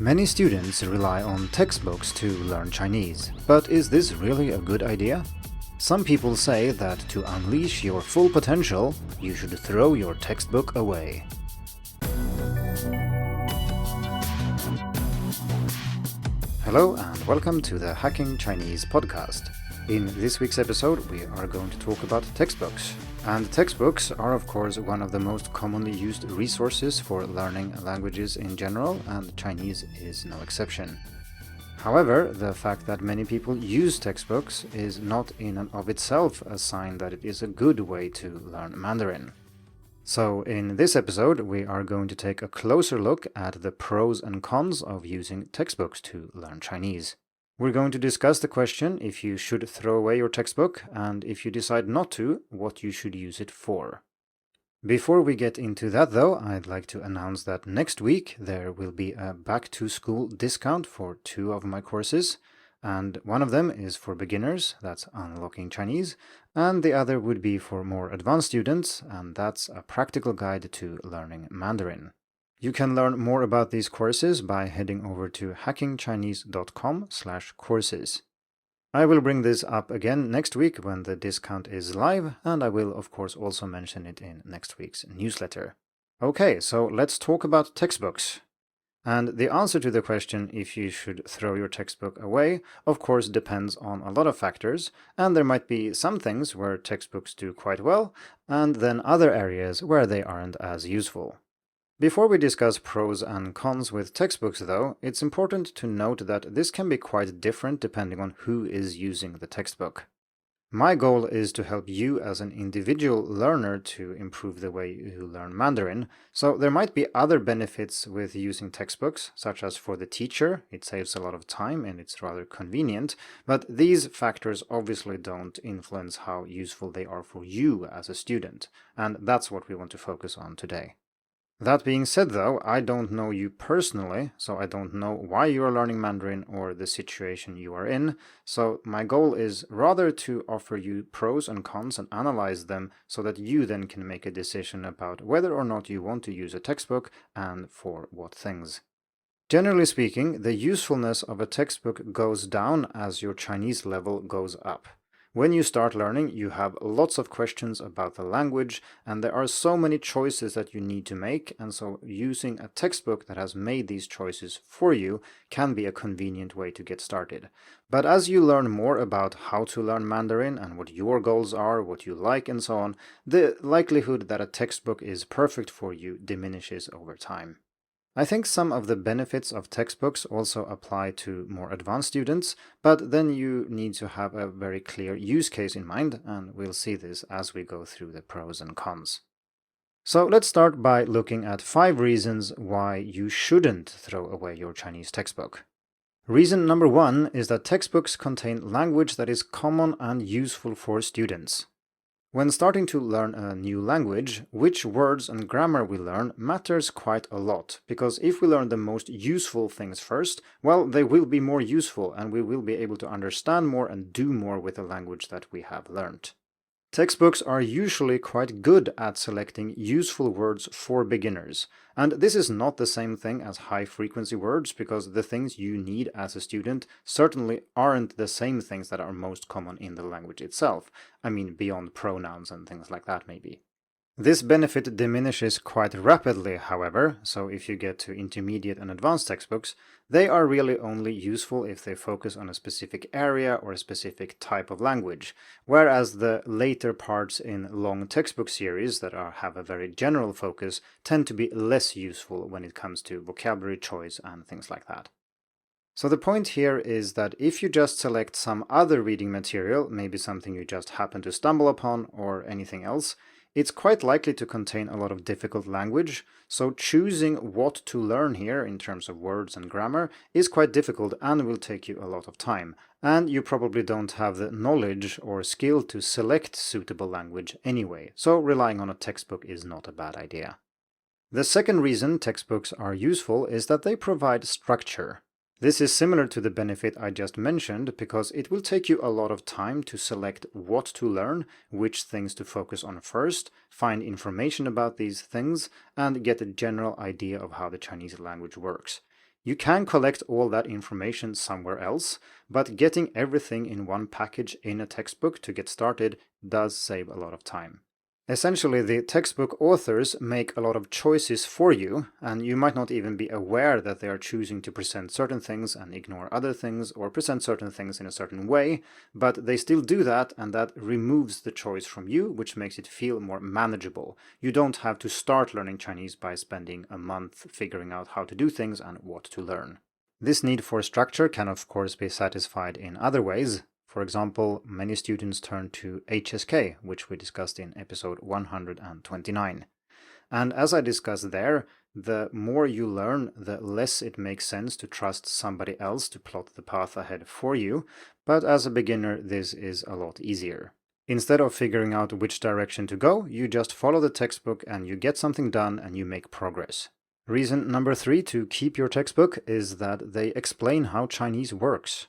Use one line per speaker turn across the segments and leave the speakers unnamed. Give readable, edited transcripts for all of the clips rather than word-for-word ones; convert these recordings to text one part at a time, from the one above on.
Many students rely on textbooks to learn Chinese, but is this really a good idea? Some people say that to unleash your full potential, you should throw your textbook away. Hello and welcome to the Hacking Chinese podcast. In this week's episode, we are going to talk about textbooks. And textbooks are of course one of the most commonly used resources for learning languages in general, and Chinese is no exception. However, the fact that many people use textbooks is not in and of itself a sign that it is a good way to learn Mandarin. So in this episode, we are going to take a closer look at the pros and cons of using textbooks to learn Chinese. We're going to discuss the question if you should throw away your textbook, and if you decide not to, what you should use it for. Before we get into that though, I'd like to announce that next week there will be a back-to-school discount for 2 of my courses, and one of them is for beginners, that's Unlocking Chinese, and the other would be for more advanced students, and that's a practical guide to learning Mandarin. You can learn more about these courses by heading over to hackingchinese.com/courses. I will bring this up again next week when the discount is live, and I will of course also mention it in next week's newsletter. Okay, so let's talk about textbooks. And the answer to the question if you should throw your textbook away, of course, depends on a lot of factors, and there might be some things where textbooks do quite well, and then other areas where they aren't as useful. Before we discuss pros and cons with textbooks though, it's important to note that this can be quite different depending on who is using the textbook. My goal is to help you as an individual learner to improve the way you learn Mandarin, so there might be other benefits with using textbooks, such as for the teacher, it saves a lot of time and it's rather convenient, but these factors obviously don't influence how useful they are for you as a student, and that's what we want to focus on today. That being said though, I don't know you personally, so I don't know why you are learning Mandarin or the situation you are in, so my goal is rather to offer you pros and cons and analyze them so that you then can make a decision about whether or not you want to use a textbook and for what things. Generally speaking, the usefulness of a textbook goes down as your Chinese level goes up. When you start learning, you have lots of questions about the language, and there are so many choices that you need to make, and so using a textbook that has made these choices for you can be a convenient way to get started. But as you learn more about how to learn Mandarin and what your goals are, what you like, and so on, the likelihood that a textbook is perfect for you diminishes over time. I think some of the benefits of textbooks also apply to more advanced students, but then you need to have a very clear use case in mind, and we'll see this as we go through the pros and cons. So let's start by looking at 5 reasons why you shouldn't throw away your Chinese textbook. Reason number 1 is that textbooks contain language that is common and useful for students. When starting to learn a new language, which words and grammar we learn matters quite a lot, because if we learn the most useful things first, well, they will be more useful and we will be able to understand more and do more with the language that we have learned. Textbooks are usually quite good at selecting useful words for beginners, and this is not the same thing as high-frequency words because the things you need as a student certainly aren't the same things that are most common in the language itself. I mean, beyond pronouns and things like that maybe. This benefit diminishes quite rapidly, however, so if you get to intermediate and advanced textbooks, they are really only useful if they focus on a specific area or a specific type of language, whereas the later parts in long textbook series that have a very general focus tend to be less useful when it comes to vocabulary choice and things like that. So the point here is that if you just select some other reading material, maybe something you just happen to stumble upon or anything else, it's quite likely to contain a lot of difficult language, so choosing what to learn here in terms of words and grammar is quite difficult and will take you a lot of time, and you probably don't have the knowledge or skill to select suitable language anyway, so relying on a textbook is not a bad idea. The second reason textbooks are useful is that they provide structure. This is similar to the benefit I just mentioned because it will take you a lot of time to select what to learn, which things to focus on first, find information about these things, and get a general idea of how the Chinese language works. You can collect all that information somewhere else, but getting everything in one package in a textbook to get started does save a lot of time. Essentially, the textbook authors make a lot of choices for you, and you might not even be aware that they are choosing to present certain things and ignore other things, or present certain things in a certain way, but they still do that, and that removes the choice from you, which makes it feel more manageable. You don't have to start learning Chinese by spending a month figuring out how to do things and what to learn. This need for structure can of course be satisfied in other ways. For example, many students turn to HSK, which we discussed in episode 129. And as I discussed there, the more you learn, the less it makes sense to trust somebody else to plot the path ahead for you, but as a beginner this is a lot easier. Instead of figuring out which direction to go, you just follow the textbook and you get something done and you make progress. Reason number 3 to keep your textbook is that they explain how Chinese works.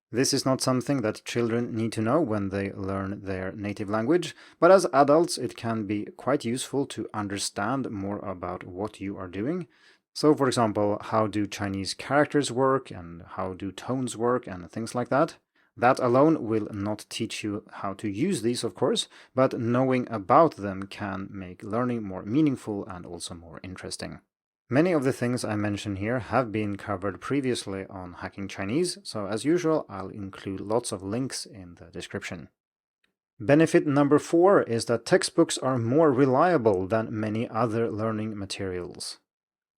This is not something that children need to know when they learn their native language, but as adults it can be quite useful to understand more about what you are doing. So for example, how do Chinese characters work and how do tones work and things like that. That alone will not teach you how to use these, of course, but knowing about them can make learning more meaningful and also more interesting. Many of the things I mention here have been covered previously on Hacking Chinese, so as usual I'll include lots of links in the description. Benefit number 4 is that textbooks are more reliable than many other learning materials.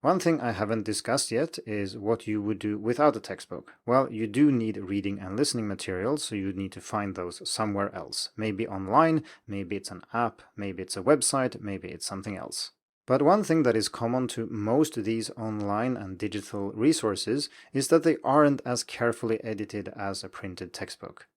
One thing I haven't discussed yet is what you would do without a textbook. Well, you do need reading and listening materials, so you need to find those somewhere else. Maybe online, maybe it's an app, maybe it's a website, maybe it's something else. But one thing that is common to most of these online and digital resources is that they aren't as carefully edited as a printed textbook.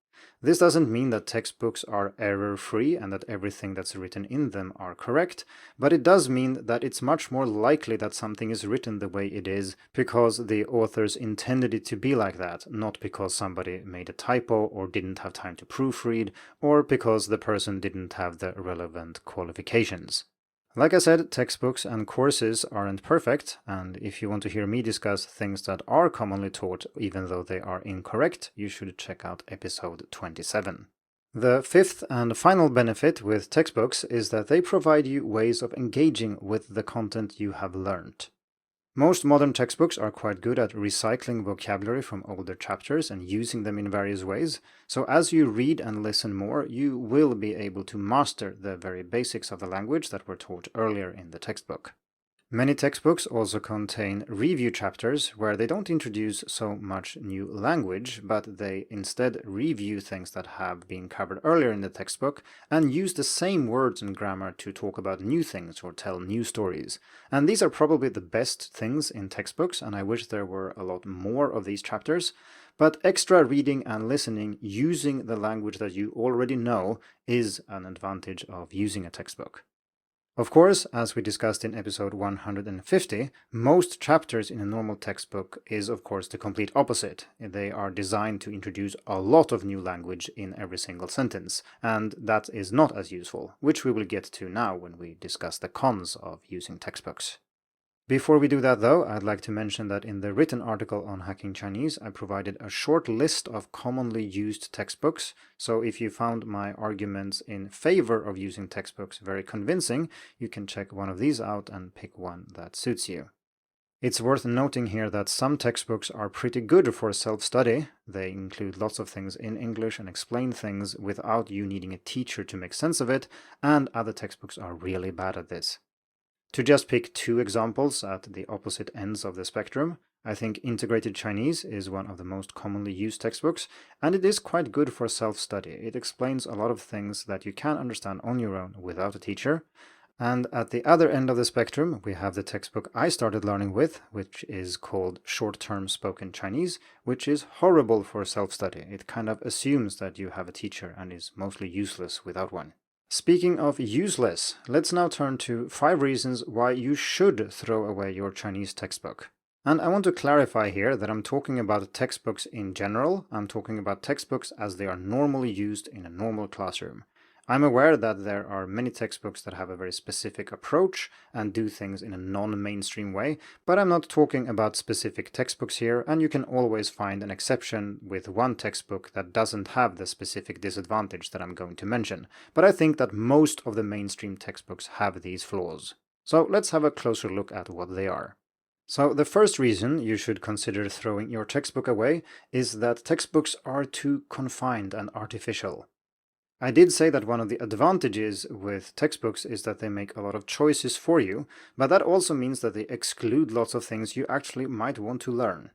This doesn't mean that textbooks are error-free and that everything that's written in them are correct, but it does mean that it's much more likely that something is written the way it is because the authors intended it to be like that, not because somebody made a typo or didn't have time to proofread, or because the person didn't have the relevant qualifications. Like I said, textbooks and courses aren't perfect, and if you want to hear me discuss things that are commonly taught even though they are incorrect, you should check out episode 27. The 5th and final benefit with textbooks is that they provide you ways of engaging with the content you have learned. Most modern textbooks are quite good at recycling vocabulary from older chapters and using them in various ways, so as you read and listen more, you will be able to master the very basics of the language that were taught earlier in the textbook. Many textbooks also contain review chapters where they don't introduce so much new language, but they instead review things that have been covered earlier in the textbook and use the same words and grammar to talk about new things or tell new stories. And these are probably the best things in textbooks, and I wish there were a lot more of these chapters. But extra reading and listening using the language that you already know is an advantage of using a textbook. Of course, as we discussed in episode 150, most chapters in a normal textbook is of course the complete opposite. They are designed to introduce a lot of new language in every single sentence, and that is not as useful, which we will get to now when we discuss the cons of using textbooks. Before we do that though, I'd like to mention that in the written article on Hacking Chinese, I provided a short list of commonly used textbooks, so if you found my arguments in favor of using textbooks very convincing, you can check one of these out and pick one that suits you. It's worth noting here that some textbooks are pretty good for self-study. They include lots of things in English and explain things without you needing a teacher to make sense of it, and other textbooks are really bad at this. To just pick 2 examples at the opposite ends of the spectrum, I think Integrated Chinese is one of the most commonly used textbooks, and it is quite good for self-study. It explains a lot of things that you can understand on your own without a teacher. And at the other end of the spectrum, we have the textbook I started learning with, which is called Short-Term Spoken Chinese, which is horrible for self-study. It kind of assumes that you have a teacher and is mostly useless without one. Speaking of useless, let's now turn to 5 reasons why you should throw away your Chinese textbook. And I want to clarify here that I'm talking about textbooks in general. I'm talking about textbooks as they are normally used in a normal classroom. I'm aware that there are many textbooks that have a very specific approach and do things in a non-mainstream way, but I'm not talking about specific textbooks here, and you can always find an exception with one textbook that doesn't have the specific disadvantage that I'm going to mention. But I think that most of the mainstream textbooks have these flaws. So let's have a closer look at what they are. So the first reason you should consider throwing your textbook away is that textbooks are too confined and artificial. I did say that one of the advantages with textbooks is that they make a lot of choices for you, but that also means that they exclude lots of things you actually might want to learn.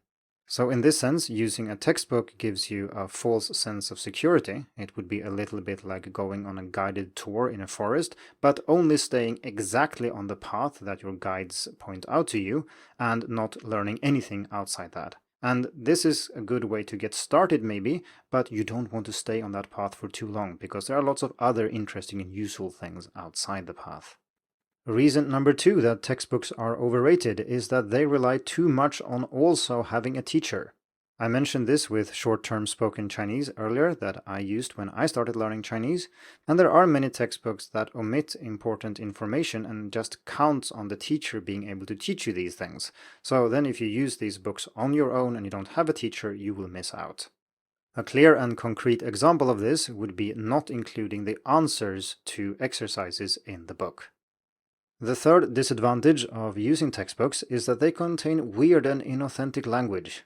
So in this sense, using a textbook gives you a false sense of security. It would be a little bit like going on a guided tour in a forest, but only staying exactly on the path that your guides point out to you and not learning anything outside that. And this is a good way to get started maybe, but you don't want to stay on that path for too long because there are lots of other interesting and useful things outside the path. Reason number 2 that textbooks are overrated is that they rely too much on also having a teacher. I mentioned this with short-term spoken Chinese earlier that I used when I started learning Chinese, and there are many textbooks that omit important information and just counts on the teacher being able to teach you these things. So then if you use these books on your own and you don't have a teacher, you will miss out. A clear and concrete example of this would be not including the answers to exercises in the book. The third disadvantage of using textbooks is that they contain weird and inauthentic language.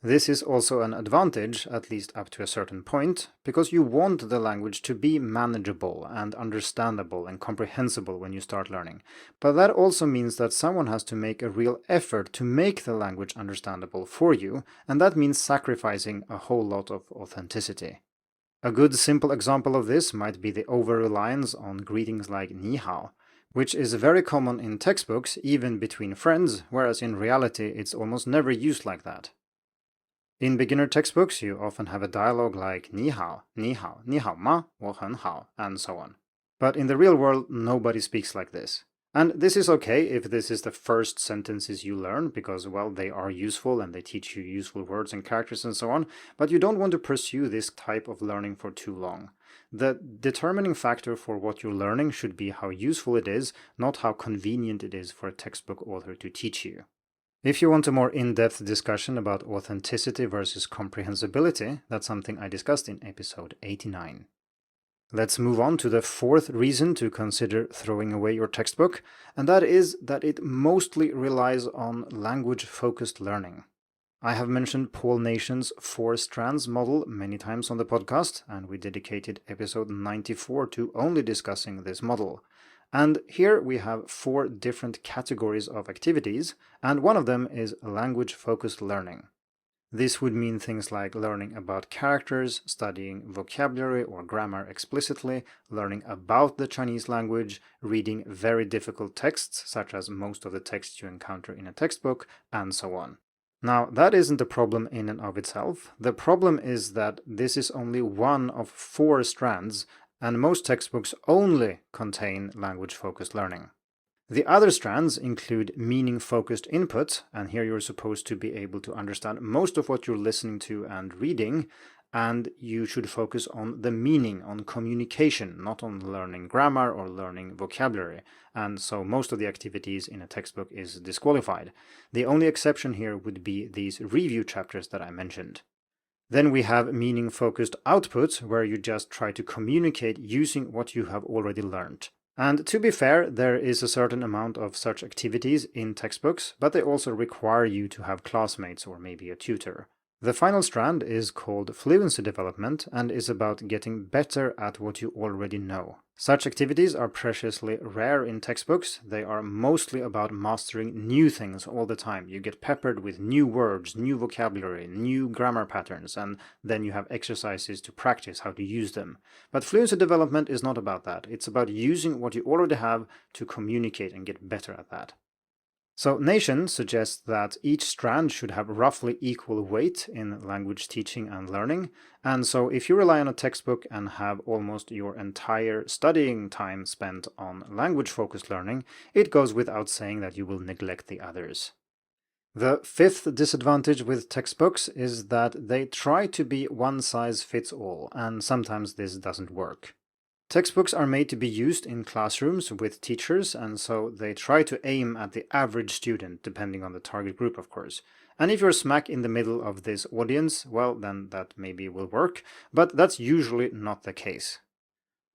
This is also an advantage, at least up to a certain point, because you want the language to be manageable and understandable and comprehensible when you start learning. But that also means that someone has to make a real effort to make the language understandable for you, and that means sacrificing a whole lot of authenticity. A good simple example of this might be the over-reliance on greetings like ni hao, which is very common in textbooks, even between friends, whereas in reality it's almost never used like that. In beginner textbooks, you often have a dialogue like ni hao, ni hao ma, 我很好, and so on. But in the real world, nobody speaks like this. And this is okay if this is the first sentences you learn, because, well, they are useful and they teach you useful words and characters and so on, but you don't want to pursue this type of learning for too long. The determining factor for what you're learning should be how useful it is, not how convenient it is for a textbook author to teach you. If you want a more in-depth discussion about authenticity versus comprehensibility, that's something I discussed in episode 89. Let's move on to the fourth reason to consider throwing away your textbook, and that is that it mostly relies on language-focused learning. I have mentioned Paul Nation's 4 strands model many times on the podcast, and we dedicated episode 94 to only discussing this model. And here we have 4 different categories of activities, and one of them is language-focused learning. This would mean things like learning about characters, studying vocabulary or grammar explicitly, learning about the Chinese language, reading very difficult texts, such as most of the texts you encounter in a textbook, and so on. Now, that isn't a problem in and of itself. The problem is that this is only one of 4 strands, and most textbooks only contain language-focused learning. The other strands include meaning-focused input, and here you're supposed to be able to understand most of what you're listening to and reading, and you should focus on the meaning, on communication, not on learning grammar or learning vocabulary, and so most of the activities in a textbook is disqualified. The only exception here would be these review chapters that I mentioned. Then we have meaning-focused output, where you just try to communicate using what you have already learned. And to be fair, there is a certain amount of such activities in textbooks, but they also require you to have classmates or maybe a tutor. The final strand is called fluency development and is about getting better at what you already know. Such activities are preciously rare in textbooks. They are mostly about mastering new things all the time. You get peppered with new words, new vocabulary, new grammar patterns, and then you have exercises to practice how to use them. But fluency development is not about that. It's about using what you already have to communicate and get better at that. So Nation suggests that each strand should have roughly equal weight in language teaching and learning, and so if you rely on a textbook and have almost your entire studying time spent on language-focused learning, it goes without saying that you will neglect the others. The fifth disadvantage with textbooks is that they try to be one size fits all, and sometimes this doesn't work. Textbooks are made to be used in classrooms with teachers, and so they try to aim at the average student, depending on the target group, of course. And if you're smack in the middle of this audience, well, then that maybe will work, but that's usually not the case.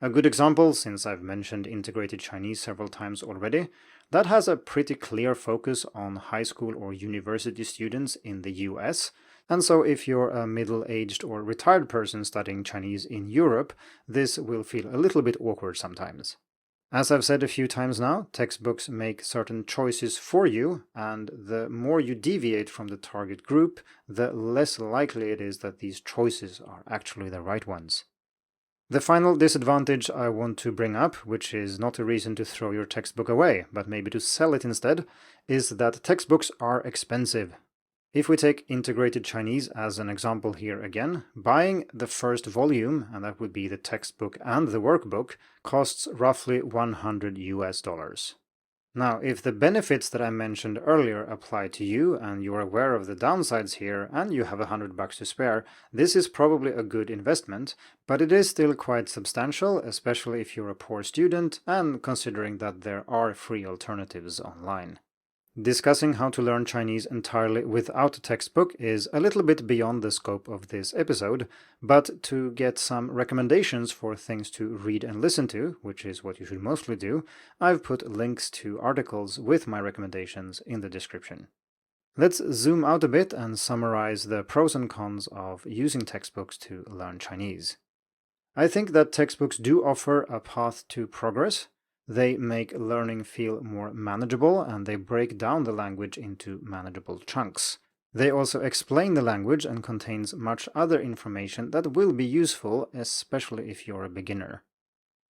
A good example, since I've mentioned integrated Chinese several times already, that has a pretty clear focus on high school or university students in the US. And so if you're a middle-aged or retired person studying Chinese in Europe, this will feel a little bit awkward sometimes. As I've said a few times now, textbooks make certain choices for you, and the more you deviate from the target group, the less likely it is that these choices are actually the right ones. The final disadvantage I want to bring up, which is not a reason to throw your textbook away, but maybe to sell it instead, is that textbooks are expensive. If we take integrated Chinese as an example here again, buying the first volume, and that would be the textbook and the workbook, costs roughly $100. Now, if the benefits that I mentioned earlier apply to you and you're aware of the downsides here and you have $100 to spare, this is probably a good investment, but it is still quite substantial, especially if you're a poor student and considering that there are free alternatives online. Discussing how to learn Chinese entirely without a textbook is a little bit beyond the scope of this episode, but to get some recommendations for things to read and listen to, which is what you should mostly do, I've put links to articles with my recommendations in the description. Let's zoom out a bit and summarize the pros and cons of using textbooks to learn Chinese. I think that textbooks do offer a path to progress. They make learning feel more manageable and they break down the language into manageable chunks. They also explain the language and contains much other information that will be useful, especially if you're a beginner.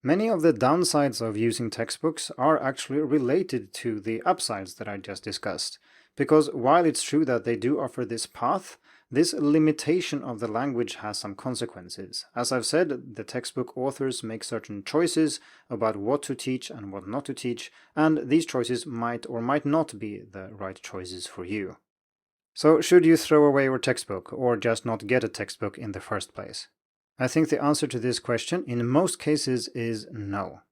Many of the downsides of using textbooks are actually related to the upsides that I just discussed, because while it's true that they do offer this path, this limitation of the language has some consequences. As I've said, the textbook authors make certain choices about what to teach and what not to teach, and these choices might or might not be the right choices for you. So should you throw away your textbook or just not get a textbook in the first place? I think the answer to this question in most cases is no.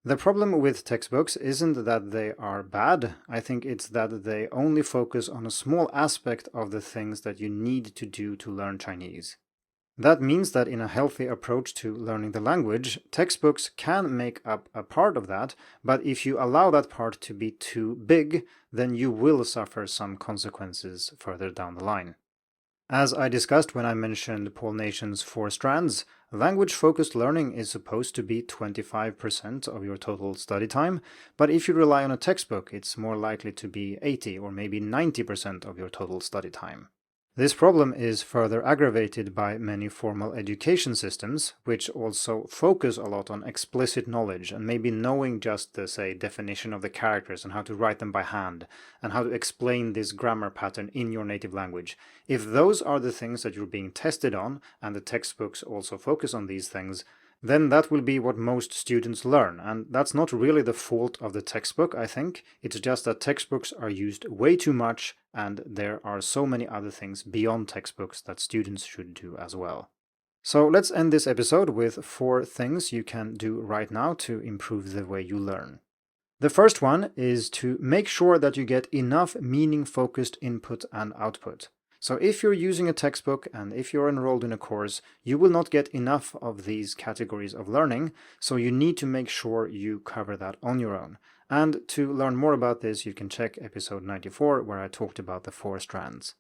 The problem with textbooks isn't that they are bad, I think it's that they only focus on a small aspect of the things that you need to do to learn Chinese. That means that in a healthy approach to learning the language, textbooks can make up a part of that, but if you allow that part to be too big, then you will suffer some consequences further down the line. As I discussed when I mentioned Paul Nation's 4 strands, language-focused learning is supposed to be 25% of your total study time, but if you rely on a textbook, it's more likely to be 80 or maybe 90% of your total study time. This problem is further aggravated by many formal education systems, which also focus a lot on explicit knowledge and maybe knowing just the, say, definition of the characters and how to write them by hand, and how to explain this grammar pattern in your native language. If those are the things that you're being tested on, and the textbooks also focus on these things, then that will be what most students learn, and that's not really the fault of the textbook, I think. It's just that textbooks are used way too much, and there are so many other things beyond textbooks that students should do as well. So let's end this episode with 4 things you can do right now to improve the way you learn. The first one is to make sure that you get enough meaning-focused input and output. So if you're using a textbook and if you're enrolled in a course, you will not get enough of these categories of learning, so you need to make sure you cover that on your own. And to learn more about this, you can check episode 94, where I talked about the 4 strands.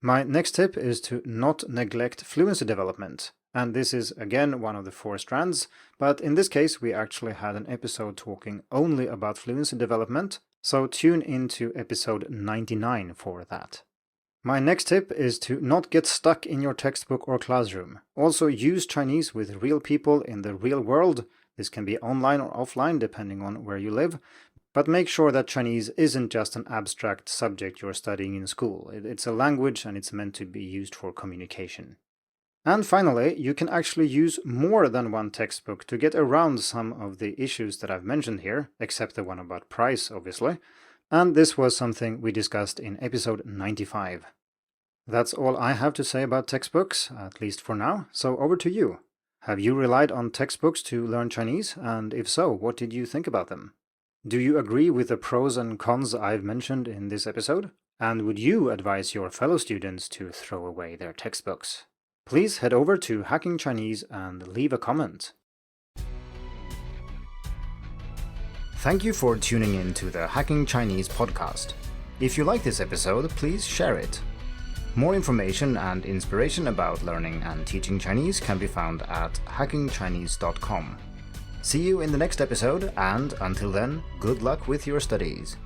My next tip is to not neglect fluency development. And this is again one of the 4 strands, but in this case we actually had an episode talking only about fluency development, so tune into episode 99 for that. My next tip is to not get stuck in your textbook or classroom. Also use Chinese with real people in the real world. This can be online or offline depending on where you live. But make sure that Chinese isn't just an abstract subject you're studying in school. It's a language and it's meant to be used for communication. And finally, you can actually use more than one textbook to get around some of the issues that I've mentioned here, except the one about price, obviously. And this was something we discussed in episode 95. That's all I have to say about textbooks, at least for now, so over to you. Have you relied on textbooks to learn Chinese? And if so, what did you think about them? Do you agree with the pros and cons I've mentioned in this episode? And would you advise your fellow students to throw away their textbooks? Please head over to Hacking Chinese and leave a comment. Thank you for tuning in to the Hacking Chinese podcast. If you like this episode, please share it. More information and inspiration about learning and teaching Chinese can be found at hackingchinese.com. See you in the next episode, and until then, good luck with your studies.